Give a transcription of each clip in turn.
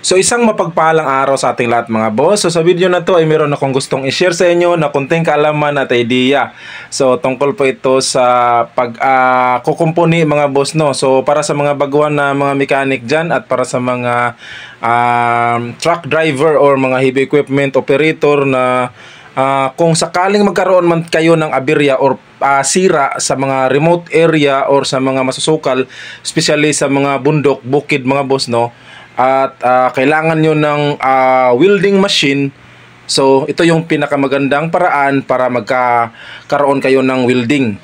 So isang mapagpalang araw sa ating lahat mga boss. So sa video na to ay meron akong gustong i-share sa inyo na kunting kaalaman at idea. So tungkol po ito sa kukumpuni mga boss no. So para sa mga baguhan na mga mechanic dyan at para sa mga truck driver or mga heavy equipment operator na kung sakaling magkaroon man kayo ng aberya or sira sa mga remote area or sa mga masusukal, especially sa mga bundok, bukid mga boss no, at kailangan nyo ng welding machine. So ito yung pinakamagandang paraan para magkaroon kayo ng welding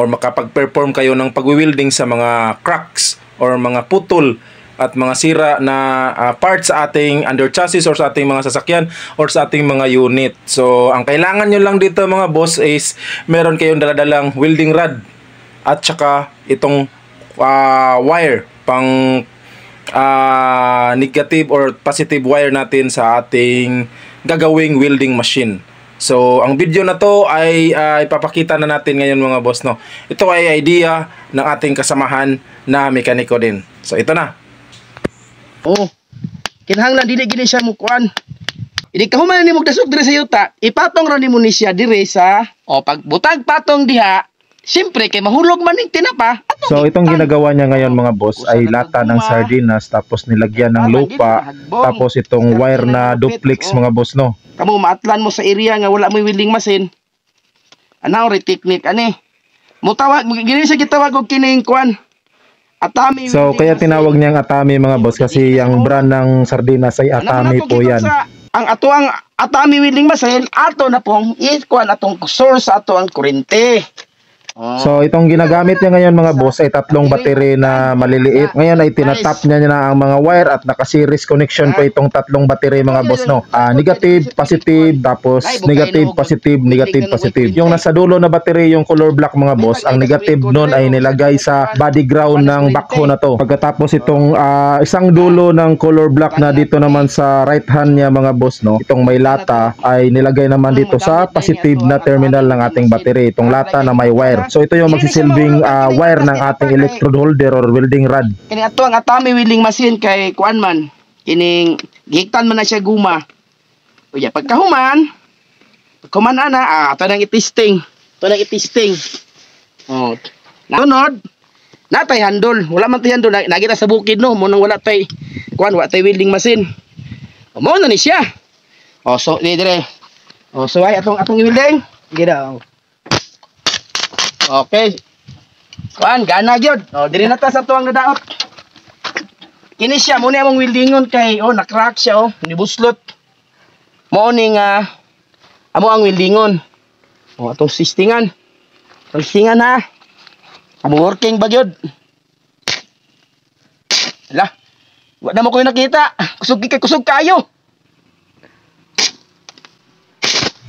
or makapag-perform kayo ng pag-welding sa mga cracks or mga putol at mga sira na parts sa ating under chassis or sa ating mga sasakyan or sa ating mga unit. So ang kailangan nyo lang dito mga boss is meron kayong daladalang welding rod at saka itong wire pang negative or positive wire natin sa ating gagawing welding machine. So ang video na to ay ipapakita na natin ngayon mga boss no. Ito ay idea ng ating kasamahan na mekaniko din. So ito na. Kinahanglan dili gini siya mukuan. Idi kahuman ni mo dasog dire sa yuta, ipatong ra nimo ni siya dire sa pag butag patong diha. Siyempre, kay mahulog man ng tinapa. So, itong ginagawa niya ngayon mga boss ay lata ng sardinas, tapos nilagyan ng lupa, tapos itong wire na duplex mga boss, no? Kamu maatlan mo sa area nga wala mo welding machine. Anaw ri technique ani. Mutawag, gini siya gitawag og kining kuan. Atami. So, kaya tinawag niyang Atami mga boss kasi yung brand ng sardinas ay Atami po yan. Ang atuang Atami welding machine, ato na pong kuan atong source ato ang kuryente. So itong ginagamit niya ngayon mga boss ay tatlong battery na maliliit. Ngayon ay tinatap niya na ang mga wire at naka-series connection pa itong tatlong battery mga boss no. Negative, positive, tapos negative, positive, negative, positive. Yung nasa dulo na battery yung color black mga boss, ang negative nun ay nilagay sa body ground ng backhoe na to. Pagkatapos itong isang dulo ng color black na dito naman sa right hand niya mga boss no, itong may lata ay nilagay naman dito sa positive na terminal ng ating battery. Itong lata na may wire. So ito yung magsisilbing wire ng ating electrode holder or welding rod. Kini ato ang Atami welding machine kay kuan man. Kining gihigtan man na siya guma. Uya pagkahuman ana ato nang i-testing. Ato nang i-testing. Sunod natay handle. Wala man tay handle nagita sa bukid no. Mo nang wala tay kuan wala tay welding machine. Mo na ni siya. So dire. So ay atong i-welding. Gida. Okay. Kuan gana gyud. Diri na ta sa tuwang nadaot. Kini siya mo ni among weldingon kay na-crack siya nibuslot. Mo ni nga amo ang weldingon. Atong sistingan. Sistingan ha. Amo working ba gyud? Ala. Wa na mo ko nakita. Kusog kayo.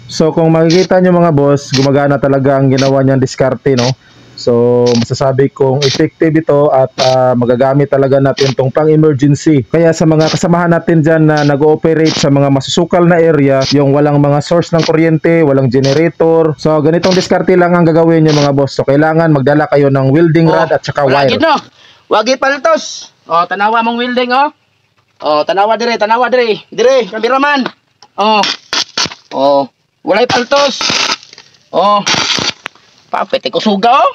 So kung makikita nyo mga boss, gumagana talaga ang ginawa niyang diskarte no. So masasabi kong effective ito at magagamit talaga natin itong pang emergency. Kaya sa mga kasamahan natin dyan na nag-ooperate sa mga masusukal na area, yung walang mga source ng kuryente, walang generator, so ganitong diskarte lang ang gagawin nyo mga boss. So kailangan magdala kayo ng welding rod at saka wire. No? Wagi paltos. Tanawa mong welding tanawa dire. Dire, kameraman. Walay paltos. Papete ko suga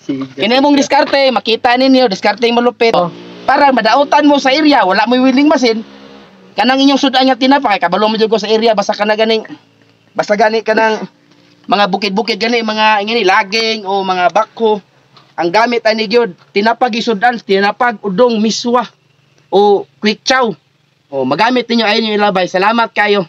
Kini mong diskarte, makita ninyo, diskarte yung malupit. Para madautan mo sa area, wala mo welding machine. Kanang inyong sudan nga tinapa, kay kabalo mo ko sa area, basta gani kanang mga bukid-bukid gani, mga ingini, laging o mga bako. Ang gamit ani gyud, tinapag isudan, tinapag udong miswa o quick chow. Magamit ninyo ayon yung ilabay. Salamat kayo.